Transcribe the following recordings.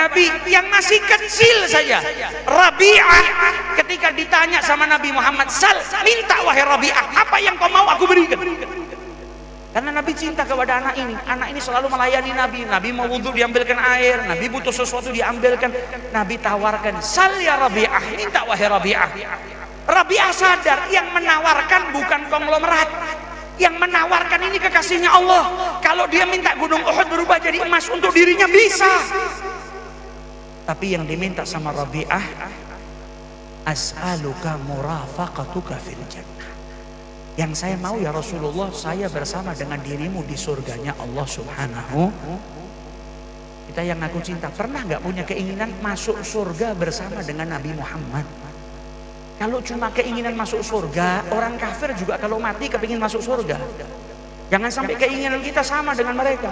sahabi yang masih kecil saja, Rabi'ah, ketika ditanya sama Nabi Muhammad, "Sal, minta wahai Rabi'ah, apa yang kau mau aku berikan?" Karena Nabi cinta kepada anak ini. Anak ini selalu melayani Nabi. Nabi mau wudhu diambilkan air, Nabi butuh sesuatu diambilkan, Nabi tawarkan, "Sal ya Rabi'ah, minta wahai Rabi'ah." Rabi'ah sadar yang menawarkan bukan konglomerat, yang menawarkan ini kekasihnya Allah. Kalau dia minta gunung Uhud berubah jadi emas untuk dirinya bisa, tapi yang diminta sama Rabi'ah, "As'aluka murafaqatuka fil jannah." Yang saya mau ya Rasulullah, saya bersama dengan dirimu di surganya Allah Subhanahu. Kita yang aku cinta, pernah nggak punya keinginan masuk surga bersama dengan Nabi Muhammad? Kalau cuma keinginan masuk surga, orang kafir juga kalau mati kepingin masuk surga. Jangan sampai keinginan kita sama dengan mereka.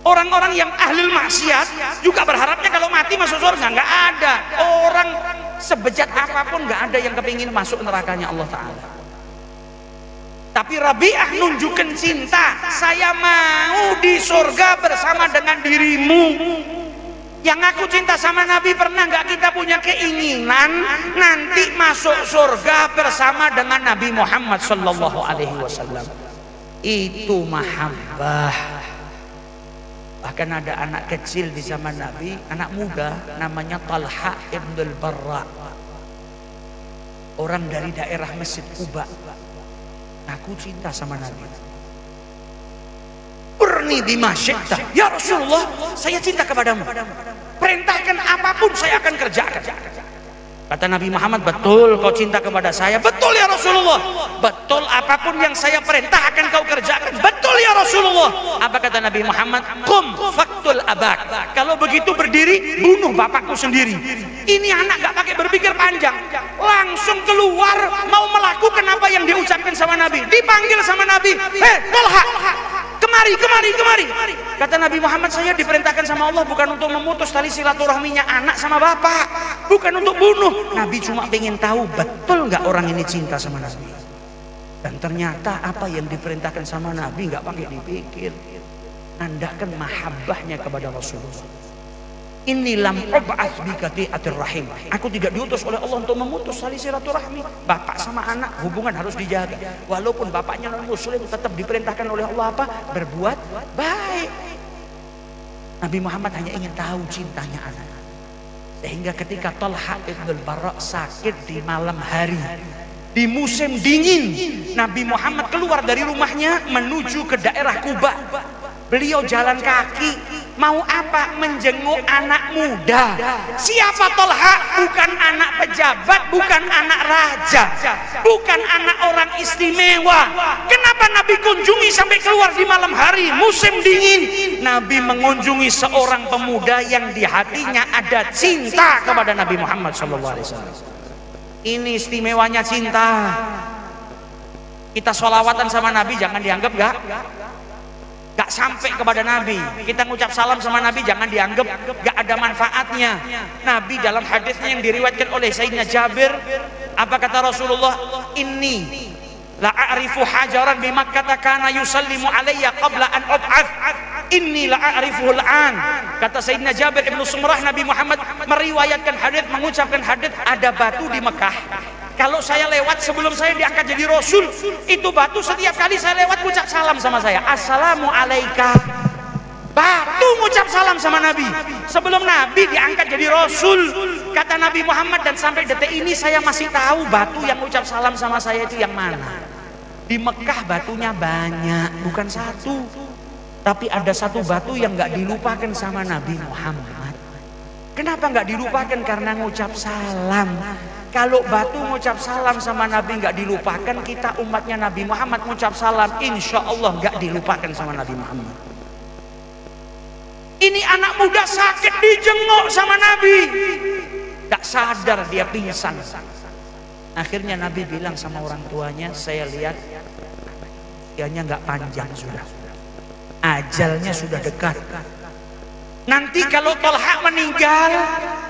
Orang-orang yang ahli maksiat juga berharapnya kalau mati masuk surga. Nggak ada orang sebejat apapun, nggak ada yang kepingin masuk nerakanya Allah Ta'ala. Tapi Rabi'ah nunjukkan cinta, "Saya mau di surga bersama dengan dirimu." Yang aku cinta sama Nabi, pernah nggak kita punya keinginan nanti masuk surga bersama dengan Nabi Muhammad Sallallahu Alaihi Wasallam? Itu mahabbah. Bahkan ada anak kecil di zaman Nabi, anak muda, namanya Talha ibn al-Barra, orang dari daerah Masjid Quba. Aku cinta sama Nabi. "Urni bima syi'ta ya Rasulullah, saya cinta kepadamu, perintahkan apapun saya akan kerjakan." Kata Nabi Muhammad, "Betul kau cinta kepada saya?" "Betul ya Rasulullah." "Betul, apapun yang saya perintah akan kau kerjakan." "Betul ya Rasulullah." Apa kata Nabi Muhammad? "Qum faktul abak." Kalau begitu berdiri, bunuh bapakku sendiri. Ini anak gak pakai berpikir panjang, langsung keluar mau melakukan apa yang diucapkan sama Nabi. Dipanggil sama Nabi, "Hei Talha, kemari, kemari, kemari." Kata Nabi Muhammad, "Saya diperintahkan sama Allah bukan untuk memutus tali silaturahminya anak sama bapak, bukan untuk bunuh." Nabi cuma pengen tahu betul nggak orang ini cinta sama Nabi. Dan ternyata apa yang diperintahkan sama Nabi nggak pakai dipikir, nandakan mahabbahnya kepada Rasulullah. "Inni lam ub'ats biqati'atir rahim." Aku tidak diutus oleh Allah untuk memutus tali silaturahmi. Bapak sama anak hubungan harus dijaga. Walaupun bapaknya non muslim, tetap diperintahkan oleh Allah apa? Berbuat baik. Nabi Muhammad hanya ingin tahu cintanya anak. Sehingga ketika Talha ibn al-Barra sakit di malam hari, di musim dingin, Nabi Muhammad keluar dari rumahnya menuju ke daerah Quba. Beliau jalan kaki, mau apa? Menjenguk anak muda. Siapa Talha? Bukan anak pejabat, bukan anak raja, bukan anak orang istimewa. Kenapa Nabi kunjungi sampai keluar di malam hari, musim dingin? Nabi mengunjungi seorang pemuda yang di hatinya ada cinta kepada Nabi Muhammad SAW. Ini istimewanya cinta. Kita sholawatan sama Nabi jangan dianggap gak sampai kepada Nabi. Kita ngucap salam sama Nabi jangan dianggap gak ada manfaatnya. Nabi dalam hadisnya yang diriwayatkan oleh Sayyidina Jabir, apa kata Rasulullah? "Inni la a'rifu hajaran bi Makkah kana yusallimu alayya qabla an ub'ats. Inni la a'rifuhu al-an." Kata Sayyidina Jabir Ibnu Sumrah, Nabi Muhammad meriwayatkan hadis, mengucapkan hadis, ada batu di Mekah. Kalau saya lewat sebelum saya diangkat jadi Rasul, itu batu setiap kali saya lewat ucap salam sama saya, "Assalamu alaika." Batu ngucap salam sama Nabi sebelum Nabi diangkat jadi Rasul. Kata Nabi Muhammad, dan sampai detik ini saya masih tahu batu yang ucap salam sama saya itu yang mana. Di Mekah batunya banyak, bukan satu, tapi ada satu batu yang gak dilupakan sama Nabi Muhammad. Kenapa gak dilupakan? Karena ngucap salam. Kalau batu ngucap salam sama Nabi nggak dilupakan, kita umatnya Nabi Muhammad ngucap salam, insya Allah nggak dilupakan sama Nabi Muhammad. Ini anak muda sakit dijenguk sama Nabi, nggak sadar dia pingsan. Akhirnya Nabi bilang sama orang tuanya, "Saya lihat usianya nggak panjang sudah, ajalnya sudah dekat. Nanti kalau Talha meninggal,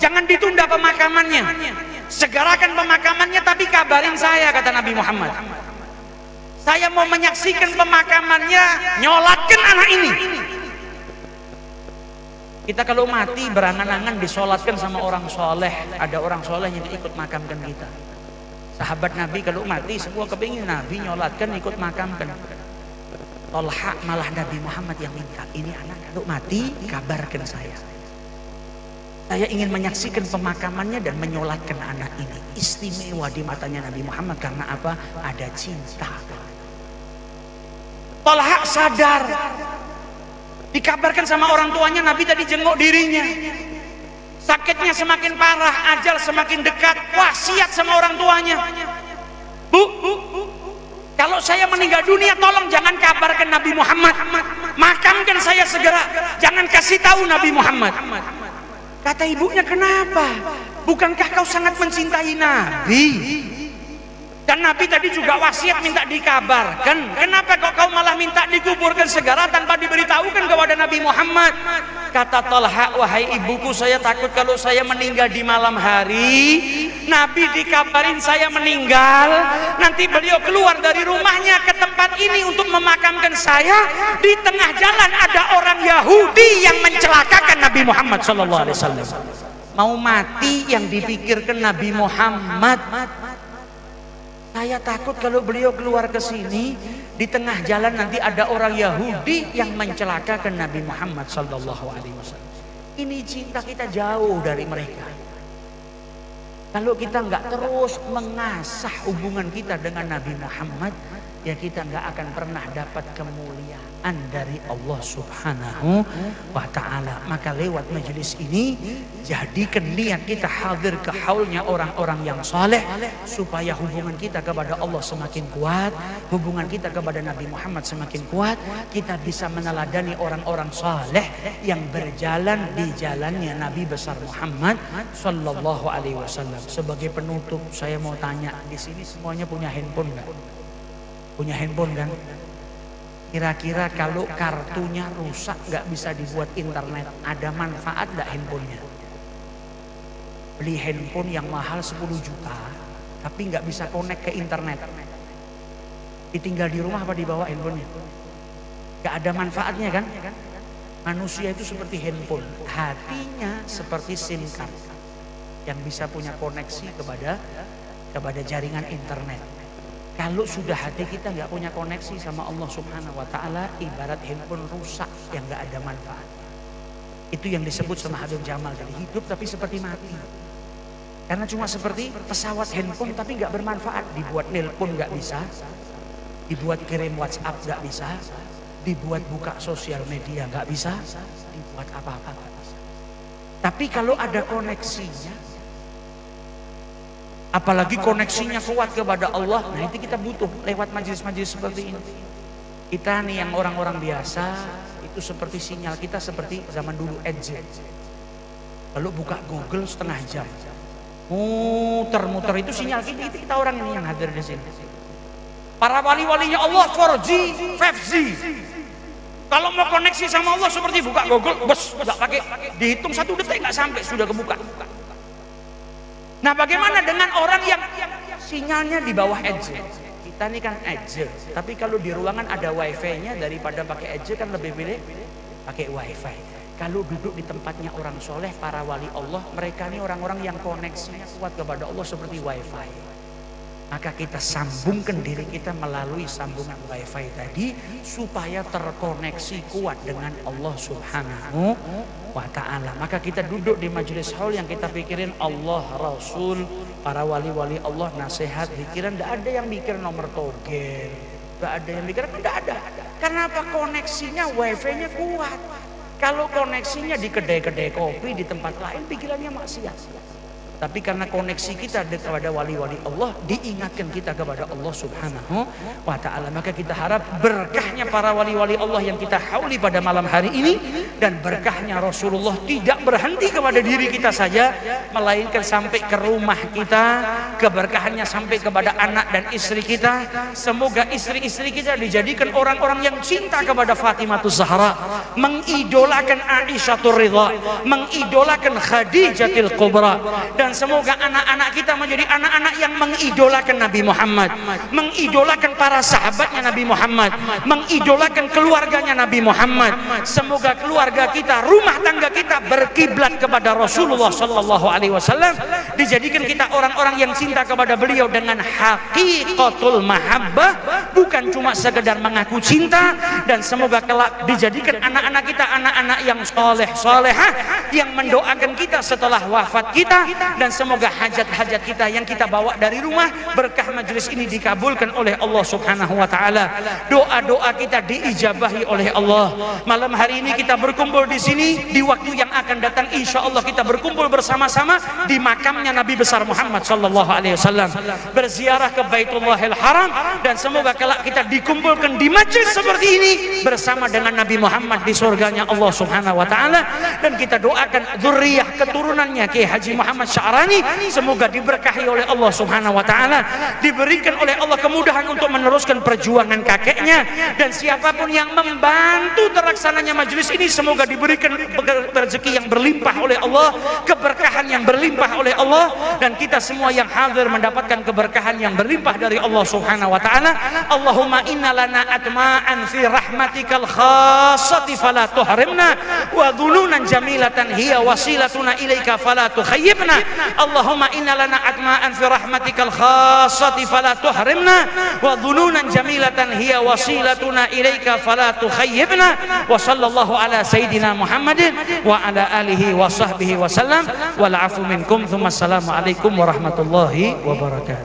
jangan ditunda pemakamannya. Segerakan pemakamannya, tapi kabarin saya," kata Nabi Muhammad. "Saya mau menyaksikan pemakamannya, nyolatkan anak ini." Kita kalau mati berangan-angan disolatkan sama orang soleh, ada orang soleh yang ikut makamkan kita. Sahabat Nabi kalau mati semua kepingin Nabi nyolatkan ikut makamkan. Tolha malah Nabi Muhammad yang minta, ini anak kalau mati kabarkan saya. Saya ingin menyaksikan pemakamannya dan menyolatkan anak ini. Istimewa di matanya Nabi Muhammad karena apa? Ada cinta. Tolha sadar. Dikabarkan sama orang tuanya Nabi tadi jenguk dirinya. Sakitnya semakin parah, ajal semakin dekat. Wasiat sama orang tuanya. Bu, kalau saya meninggal dunia tolong jangan kabarkan Nabi Muhammad. Makamkan saya segera. Jangan kasih tahu Nabi Muhammad. Kata ibunya, kenapa? Bukankah kau sangat mencintai Nabi? Dan Nabi tadi juga wasiat minta dikabarkan. Kenapa kok kau malah minta dikuburkan segera tanpa diberitahukan kepada Nabi Muhammad? Kata Talha, wahai ibuku, saya takut kalau saya meninggal di malam hari, Nabi dikabarin saya meninggal, nanti beliau keluar dari rumahnya ke tempat ini untuk memakamkan saya. Di tengah jalan ada orang Yahudi yang mencelakakan Nabi Muhammad SAW. Mau mati yang dipikirkan Nabi Muhammad. Saya takut kalau beliau keluar ke sini, di tengah jalan nanti ada orang Yahudi yang mencelakakan Nabi Muhammad sallallahu alaihi wasallam. Ini cinta kita jauh dari mereka. Kalau kita nggak terus mengasah hubungan kita dengan Nabi Muhammad, ya kita nggak akan pernah dapat kemuliaan dari Allah Subhanahu wa ta'ala. Maka lewat majelis ini jadikan niat kita hadir ke haulnya orang-orang yang saleh, supaya hubungan kita kepada Allah semakin kuat, hubungan kita kepada Nabi Muhammad semakin kuat. Kita bisa meneladani orang-orang saleh yang berjalan di jalannya Nabi besar Muhammad sallallahu alaihi wasallam. Sebagai penutup saya mau tanya, di sini semuanya punya handphone nggak? Punya handphone kan? Kira-kira kalau kartunya rusak nggak bisa dibuat internet, ada manfaat nggak handphonenya? Beli handphone yang mahal 10 juta tapi nggak bisa connect ke internet, ditinggal di rumah apa dibawa handphonenya? Nggak ada manfaatnya kan? Manusia itu seperti handphone, hatinya seperti SIM card yang bisa punya koneksi kepada jaringan internet. Kalau sudah hati kita nggak punya koneksi sama Allah Subhanahu wa ta'ala, ibarat handphone rusak yang nggak ada manfaat. Itu yang disebut sama Habib Jamal tadi, hidup tapi seperti mati. Karena cuma seperti pesawat handphone tapi nggak bermanfaat. Dibuat nelpon nggak bisa, dibuat kirim WhatsApp nggak bisa, dibuat buka sosial media nggak bisa, dibuat apa-apa nggak bisa. Tapi kalau ada koneksinya, apalagi koneksinya kuat kepada Allah, nah itu kita butuh lewat majelis-majelis seperti ini. Kita nih yang orang-orang biasa, itu seperti sinyal kita seperti zaman dulu EDZ. Lalu buka Google setengah jam, muter-muter, itu sinyal kita, itu kita orang ini yang hadir di sini. Para wali-walinya Allah 4G, 5G. Kalau mau koneksi sama Allah seperti buka Google, bos, nggak pakai dihitung 1 detik nggak sampai sudah kebuka. Nah, bagaimana dengan orang yang sinyalnya di bawah EDZ? Kita ini kan EDZ, tapi kalau di ruangan ada wifi-nya, daripada pakai EDZ kan lebih pilih pakai wifi. Kalau duduk di tempatnya orang soleh, para wali Allah, mereka ini orang-orang yang koneksinya kuat kepada Allah seperti wifi. Maka kita sambungkan diri kita melalui sambungan wifi tadi, supaya terkoneksi kuat dengan Allah Subhanahu wa ta'ala. Maka kita duduk di majelis haul yang kita pikirin Allah, Rasul, para wali-wali Allah, nasihat, pikiran. Tidak ada yang mikir nomor togel, tidak ada yang mikir, tidak ada. Karena apa? Koneksinya wifi-nya kuat. Kalau koneksinya di kedai-kedai kopi, di tempat lain, pikirannya maksiat. Tapi karena koneksi kita kepada wali-wali Allah, diingatkan kita kepada Allah Subhanahu wa ta'ala. Maka kita harap berkahnya para wali-wali Allah yang kita hauli pada malam hari ini, dan berkahnya Rasulullah tidak berhenti kepada diri kita saja, melainkan sampai ke rumah kita, keberkahannya sampai kepada anak dan istri kita. Semoga istri-istri kita dijadikan orang-orang yang cinta kepada Fatimatus Zahra, mengidolakan Aisyah Ridha, mengidolakan Khadijatul Kubra, dan dan semoga anak-anak kita menjadi anak-anak yang mengidolakan Nabi Muhammad, mengidolakan para sahabatnya Nabi Muhammad, mengidolakan keluarganya Nabi Muhammad. Semoga keluarga kita, rumah tangga kita berkiblat kepada Rasulullah sallallahu alaihi wasallam, dijadikan kita orang-orang yang cinta kepada beliau dengan haqiqatul mahabbah, bukan cuma sekedar mengaku cinta. Dan semoga kelak dijadikan anak-anak kita anak-anak yang soleh solehah, yang mendoakan kita setelah wafat kita. Dan semoga hajat-hajat kita yang kita bawa dari rumah berkah majelis ini dikabulkan oleh Allah subhanahu wa ta'ala, doa-doa kita diijabahi oleh Allah. Malam hari ini kita berkumpul di sini, di waktu yang akan datang insya Allah kita berkumpul bersama-sama di makamnya Nabi besar Muhammad sallallahu alaihi wasallam, berziarah ke Baitullahil Haram. Dan semoga kelak kita dikumpulkan di majelis seperti ini bersama dengan Nabi Muhammad di surganya Allah subhanahu wa ta'ala. Dan kita doakan zuriyah keturunannya Kiai Haji Muhammad Sya'rani, semoga diberkahi oleh Allah subhanahu wa ta'ala, diberikan oleh Allah kemudahan untuk meneruskan perjuangan kakeknya. Dan siapapun yang membantu terlaksananya majelis ini, semoga diberikan rezeki yang berlimpah oleh Allah, keberkahan yang berlimpah oleh Allah. Dan kita semua yang hadir mendapatkan keberkahan yang berlimpah dari Allah subhanahu wa ta'ala. Allahumma inna lana atma'an fi rahmatikal khassati fala tuhrimna, wa dhununan jamilatan hiya wasilatuna ilaika fala tukhayyibna. Allahumma inna lana atma'an fi rahmatikal khassati fala tuhrimna, wa dhununan jamilatan hiya wasilatuna ilaika fala tukhayyibna. Wa sallallahu ala sayyidina Muhammadin wa ala alihi wa sahbihi wa sallam, wal afu minkum, thumma assalamu alaikum warahmatullahi wabarakatuh.